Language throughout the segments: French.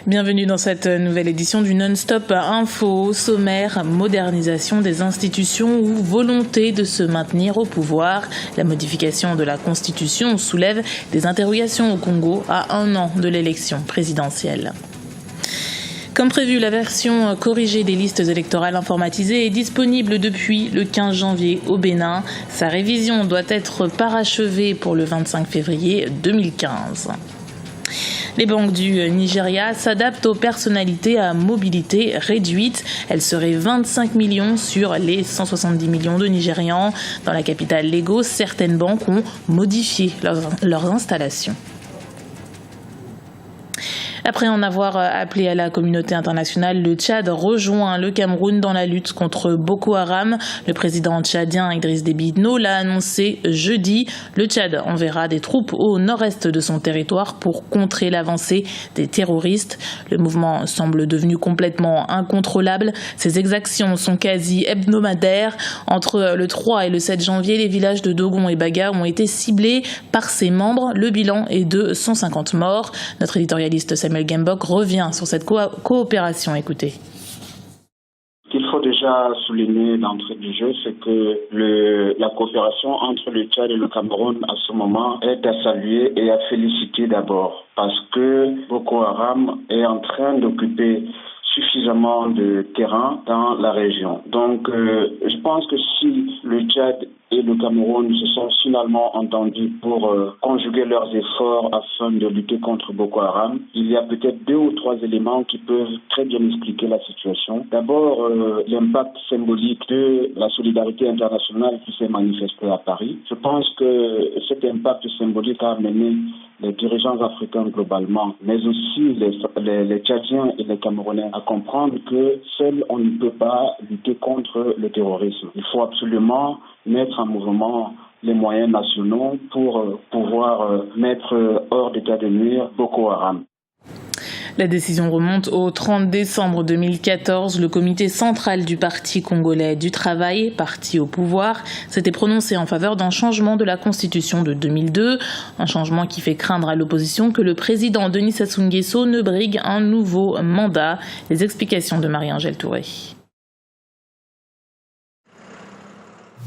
Bienvenue dans cette nouvelle édition du Non-Stop Info. Au sommaire, modernisation des institutions ou volonté de se maintenir au pouvoir. La modification de la Constitution soulève des interrogations au Congo à 1 an de l'élection présidentielle. Comme prévu, la version corrigée des listes électorales informatisées est disponible depuis le 15 janvier au Bénin. Sa révision doit être parachevée pour le 25 février 2015. Les banques du Nigeria s'adaptent aux personnalités à mobilité réduite. Elles seraient 25 millions sur les 170 millions de Nigérians. Dans la capitale Lagos, certaines banques ont modifié leurs installations. Après en avoir appelé à la communauté internationale, le Tchad rejoint le Cameroun dans la lutte contre Boko Haram. Le président tchadien Idriss Déby Itno l'a annoncé jeudi. Le Tchad enverra des troupes au nord-est de son territoire pour contrer l'avancée des terroristes. Le mouvement semble devenu complètement incontrôlable. Ces exactions sont quasi hebdomadaires. Entre le 3 et le 7 janvier, les villages de Dogon et Baga ont été ciblés par ses membres. Le bilan est de 150 morts. Notre éditorialiste Samuel Gembok revient sur cette coopération. Écoutez. Ce qu'il faut déjà souligner d'entrée du jeu, c'est que la coopération entre le Tchad et le Cameroun à ce moment est à saluer et à féliciter d'abord, parce que Boko Haram est en train d'occuper suffisamment de terrain dans la région. Donc, je pense que si le Tchad et le Cameroun se sont finalement entendus pour conjuguer leurs efforts afin de lutter contre Boko Haram, il y a peut-être 2 ou 3 éléments qui peuvent très bien expliquer la situation. D'abord, l'impact symbolique de la solidarité internationale qui s'est manifestée à Paris. Je pense que cet impact symbolique a amené les dirigeants africains globalement, mais aussi les Tchadiens et les Camerounais à comprendre que seul on ne peut pas lutter contre le terrorisme. Il faut absolument mettre en mouvement les moyens nationaux pour pouvoir mettre hors d'état de nuire Boko Haram. La décision remonte au 30 décembre 2014. Le comité central du Parti congolais du travail, parti au pouvoir, s'était prononcé en faveur d'un changement de la Constitution de 2002. Un changement qui fait craindre à l'opposition que le président Denis Sassou Nguesso ne brigue un nouveau mandat. Les explications de Marie-Angèle Touré.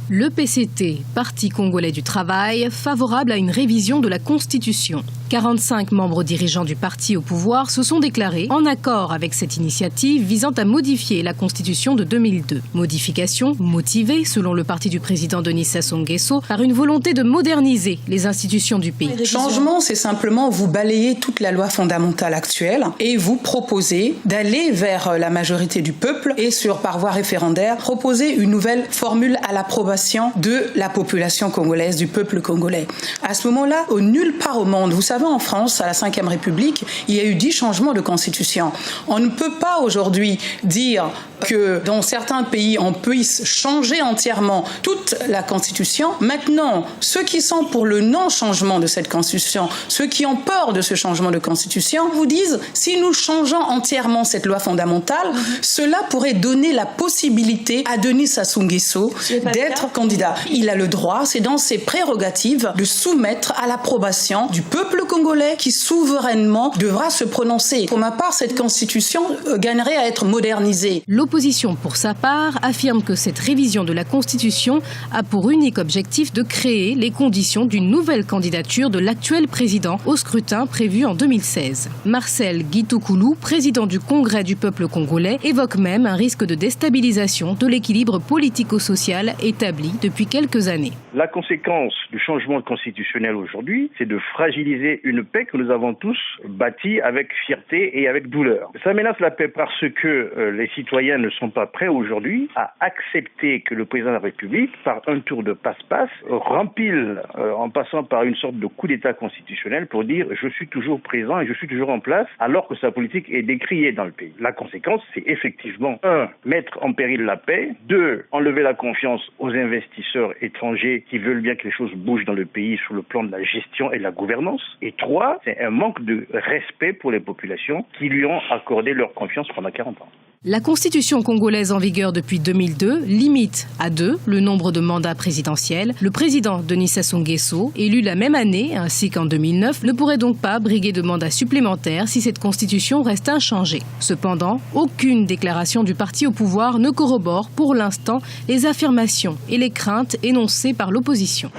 Le PCT, Parti congolais du travail, favorable à une révision de la Constitution. 45 membres dirigeants du parti au pouvoir se sont déclarés en accord avec cette initiative visant à modifier la Constitution de 2002. Modification motivée, selon le parti du président Denis Sassou Nguesso, par une volonté de moderniser les institutions du pays. Changement, c'est simplement vous balayer toute la loi fondamentale actuelle et vous proposer d'aller vers la majorité du peuple et par voie référendaire, proposer une nouvelle formule à l'approbation de la population congolaise, du peuple congolais. À ce moment-là, nulle part au monde, vous savez, en France, à la Ve République, il y a eu 10 changements de constitution. On ne peut pas aujourd'hui dire que dans certains pays, on puisse changer entièrement toute la constitution. Maintenant, ceux qui sont pour le non-changement de cette constitution, ceux qui ont peur de ce changement de constitution, vous disent, si nous changeons entièrement cette loi fondamentale, cela pourrait donner la possibilité à Denis Sassou Nguesso d'être candidat. Il a le droit, c'est dans ses prérogatives, de soumettre à l'approbation du peuple congolais qui souverainement devra se prononcer. Pour ma part, cette constitution gagnerait à être modernisée. L'opposition, pour sa part, affirme que cette révision de la Constitution a pour unique objectif de créer les conditions d'une nouvelle candidature de l'actuel président au scrutin prévu en 2016. Marcel Guitoukoulou, président du Congrès du peuple congolais, évoque même un risque de déstabilisation de l'équilibre politico-social établi depuis quelques années. La conséquence du changement constitutionnel aujourd'hui, c'est de fragiliser une paix que nous avons tous bâtie avec fierté et avec douleur. Ça menace la paix parce que les citoyens ne sont pas prêts aujourd'hui à accepter que le président de la République, par un tour de passe-passe, rempile en passant par une sorte de coup d'État constitutionnel pour dire « je suis toujours présent et je suis toujours en place » alors que sa politique est décriée dans le pays. La conséquence, c'est effectivement 1. Mettre en péril la paix, 2. Enlever la confiance aux investisseurs étrangers qui veulent bien que les choses bougent dans le pays sur le plan de la gestion et de la gouvernance. Et 3, c'est un manque de respect pour les populations qui lui ont accordé leur confiance pendant 40 ans. La constitution congolaise en vigueur depuis 2002 limite à 2 le nombre de mandats présidentiels. Le président Denis Sassou Nguesso, élu la même année ainsi qu'en 2009, ne pourrait donc pas briguer de mandats supplémentaires si cette constitution reste inchangée. Cependant, aucune déclaration du parti au pouvoir ne corrobore pour l'instant les affirmations et les craintes énoncées par l'opposition.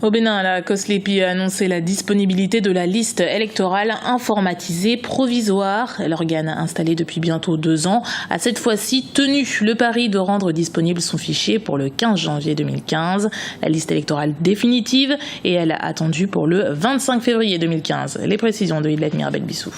Au Bénin, la COSLEPI a annoncé la disponibilité de la liste électorale informatisée provisoire. L'organe installé depuis bientôt 2 ans a cette fois-ci tenu le pari de rendre disponible son fichier pour le 15 janvier 2015. La liste électorale définitive est elle attendue pour le 25 février 2015. Les précisions de Vladimir Belbissou.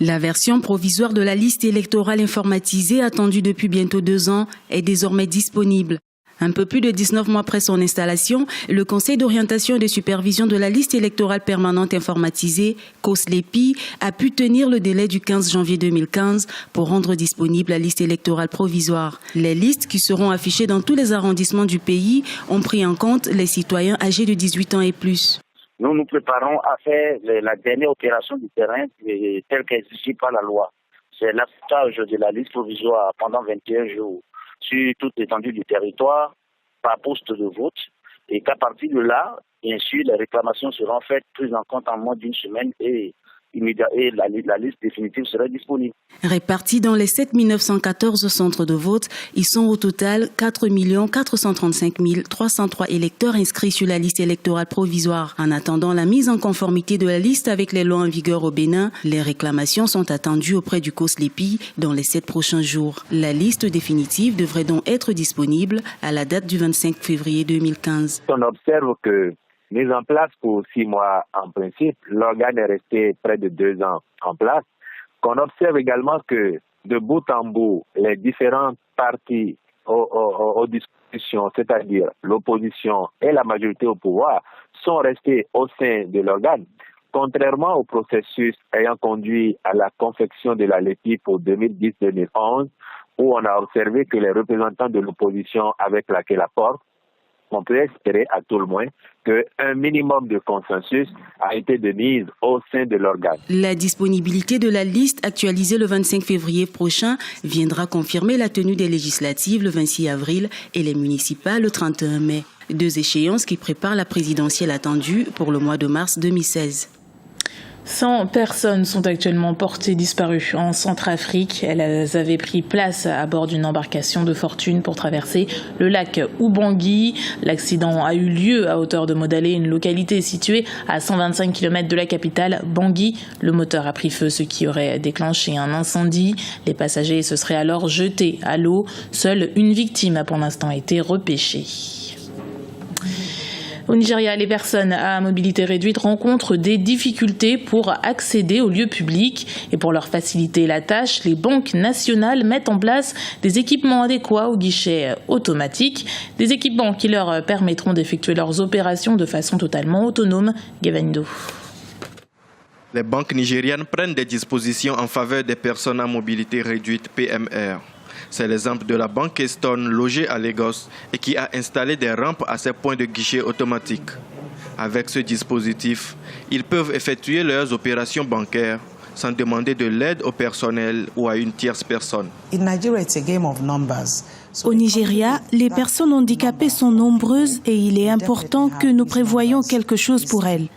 La version provisoire de la liste électorale informatisée attendue depuis bientôt 2 ans est désormais disponible. Un peu plus de 19 mois après son installation, le Conseil d'orientation et de supervision de la liste électorale permanente informatisée, COSLEPI, a pu tenir le délai du 15 janvier 2015 pour rendre disponible la liste électorale provisoire. Les listes qui seront affichées dans tous les arrondissements du pays ont pris en compte les citoyens âgés de 18 ans et plus. Nous nous préparons à faire la dernière opération du terrain telle qu'exigée par la loi. C'est l'affichage de la liste provisoire pendant 21 jours. Sur toute l'étendue du territoire, par poste de vote, et qu'à partir de là, bien sûr, les réclamations seront faites, prises en compte en moins d'une semaine et la liste définitive sera disponible. Répartis dans les 7 914 centres de vote, ils sont au total 4 435 303 électeurs inscrits sur la liste électorale provisoire. En attendant la mise en conformité de la liste avec les lois en vigueur au Bénin, les réclamations sont attendues auprès du COSLEPI dans les 7 prochains jours. La liste définitive devrait donc être disponible à la date du 25 février 2015. On observe que mise en place pour 6 mois en principe, l'organe est resté près de 2 ans en place. Qu'on observe également que de bout en bout, les différents partis aux discussions, c'est-à-dire l'opposition et la majorité au pouvoir, sont restés au sein de l'organe. Contrairement au processus ayant conduit à la confection de la LEPI pour 2010-2011, où on a observé que les représentants de l'opposition avaient claqué la porte, on peut espérer à tout le moins qu'un minimum de consensus a été de mise au sein de l'organe. La disponibilité de la liste actualisée le 25 février prochain viendra confirmer la tenue des législatives le 26 avril et les municipales le 31 mai. 2 échéances qui préparent la présidentielle attendue pour le mois de mars 2016. 100 personnes sont actuellement portées disparues en Centrafrique. Elles avaient pris place à bord d'une embarcation de fortune pour traverser le lac Ubangui. L'accident a eu lieu à hauteur de Modalé, une localité située à 125 km de la capitale, Bangui. Le moteur a pris feu, ce qui aurait déclenché un incendie. Les passagers se seraient alors jetés à l'eau. Seule une victime a pour l'instant été repêchée. Au Nigeria, les personnes à mobilité réduite rencontrent des difficultés pour accéder aux lieux publics. Et pour leur faciliter la tâche, les banques nationales mettent en place des équipements adéquats aux guichets automatiques. Des équipements qui leur permettront d'effectuer leurs opérations de façon totalement autonome. Gavanido. Les banques nigérianes prennent des dispositions en faveur des personnes à mobilité réduite PMR. C'est l'exemple de la banque Keystone logée à Lagos et qui a installé des rampes à ses points de guichet automatiques. Avec ce dispositif, ils peuvent effectuer leurs opérations bancaires sans demander de l'aide au personnel ou à une tierce personne. Au Nigeria, les personnes handicapées sont nombreuses et il est important que nous prévoyions quelque chose pour elles.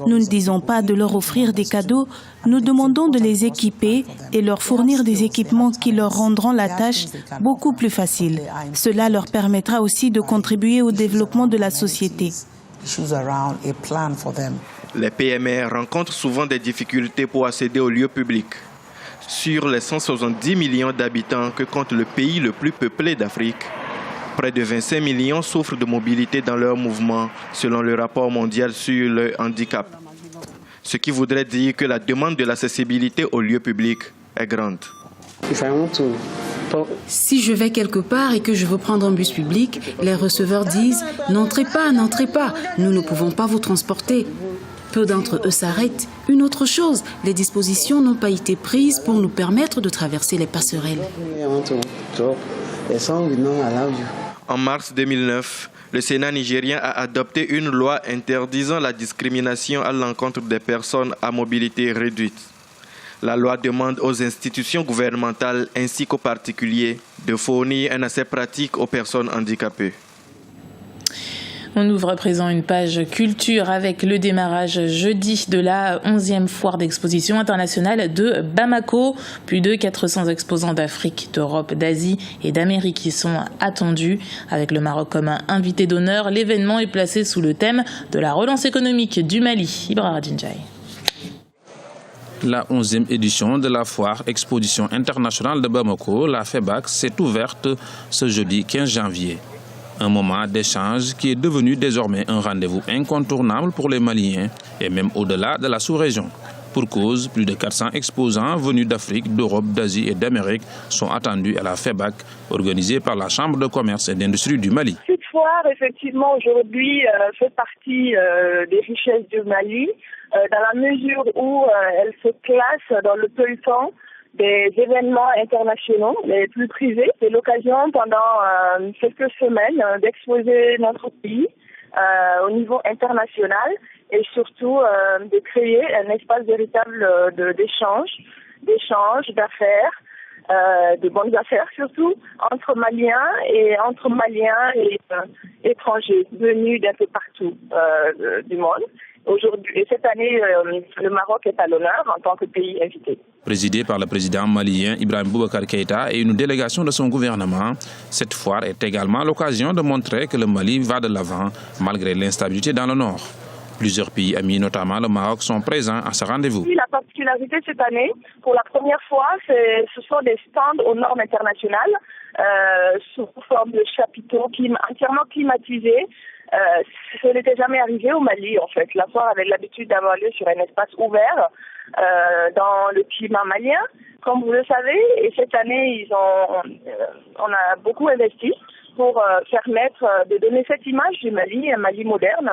Nous ne disons pas de leur offrir des cadeaux, nous demandons de les équiper et leur fournir des équipements qui leur rendront la tâche beaucoup plus facile. Cela leur permettra aussi de contribuer au développement de la société. Les PMR rencontrent souvent des difficultés pour accéder aux lieux publics. Sur les 170 millions d'habitants que compte le pays le plus peuplé d'Afrique, près de 25 millions souffrent de mobilité dans leur mouvement, selon le rapport mondial sur le handicap. Ce qui voudrait dire que la demande de l'accessibilité aux lieux publics est grande. Si je vais quelque part et que je veux prendre un bus public, les receveurs disent « N'entrez pas, nous ne pouvons pas vous transporter ». Peu d'entre eux s'arrêtent. Une autre chose, les dispositions n'ont pas été prises pour nous permettre de traverser les passerelles. En mars 2009, le Sénat nigérien a adopté une loi interdisant la discrimination à l'encontre des personnes à mobilité réduite. La loi demande aux institutions gouvernementales ainsi qu'aux particuliers de fournir un accès pratique aux personnes handicapées. On ouvre à présent une page culture avec le démarrage jeudi de la 11e foire d'exposition internationale de Bamako. Plus de 400 exposants d'Afrique, d'Europe, d'Asie et d'Amérique y sont attendus. Avec le Maroc comme invité d'honneur, l'événement est placé sous le thème de la relance économique du Mali. Ibra Radinjaï. La 11e édition de la foire exposition internationale de Bamako, la FEBAC, s'est ouverte ce jeudi 15 janvier. Un moment d'échange qui est devenu désormais un rendez-vous incontournable pour les Maliens et même au-delà de la sous-région. Pour cause, plus de 400 exposants venus d'Afrique, d'Europe, d'Asie et d'Amérique sont attendus à la FEBAC, organisée par la Chambre de commerce et d'industrie du Mali. Cette foire, effectivement, aujourd'hui, fait partie des richesses du Mali, dans la mesure où elle se classe dans le peloton des événements internationaux les plus privés. C'est l'occasion pendant quelques semaines d'exposer notre pays au niveau international et surtout de créer un espace véritable d'échange, d'affaires, de bonnes affaires surtout, entre Maliens et étrangers venus d'un peu partout du monde. Aujourd'hui, et cette année, le Maroc est à l'honneur en tant que pays invité. Présidé par le président malien Ibrahim Boubacar Keïta et une délégation de son gouvernement, cette foire est également l'occasion de montrer que le Mali va de l'avant malgré l'instabilité dans le nord. Plusieurs pays amis, notamment le Maroc, sont présents à ce rendez-vous. La particularité cette année, pour la première fois, ce sont des stands aux normes internationales sous forme de chapiteaux entièrement climatisés. Ce n'était jamais arrivé au Mali, en fait. La foire avait l'habitude d'avoir lieu sur un espace ouvert dans le climat malien, comme vous le savez. Et cette année, on a beaucoup investi pour permettre de donner cette image du Mali, un Mali moderne,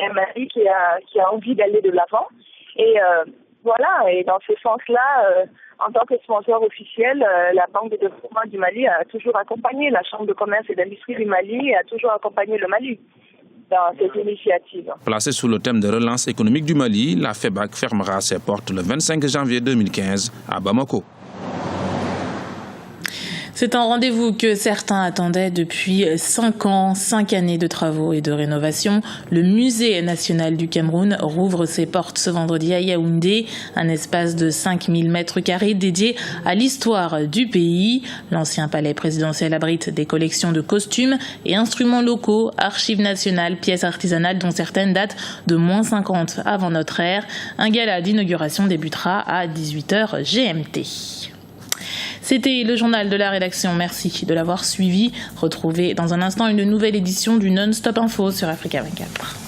un Mali qui a envie d'aller de l'avant. Et voilà, et dans ce sens-là, en tant que sponsor officiel, la Banque de développement du Mali a toujours accompagné, la Chambre de commerce et d'industrie du Mali a toujours accompagné le Mali dans cette initiative. Placée sous le thème de relance économique du Mali, la FEBAC fermera ses portes le 25 janvier 2015 à Bamako. C'est un rendez-vous que certains attendaient depuis 5 ans, 5 années de travaux et de rénovation. Le Musée national du Cameroun rouvre ses portes ce vendredi à Yaoundé, un espace de 5000 mètres carrés dédié à l'histoire du pays. L'ancien palais présidentiel abrite des collections de costumes et instruments locaux, archives nationales, pièces artisanales dont certaines datent de -50 avant notre ère. Un gala d'inauguration débutera à 18h GMT. C'était le journal de la rédaction. Merci de l'avoir suivi. Retrouvez dans un instant une nouvelle édition du Non-Stop Info sur Africa 24.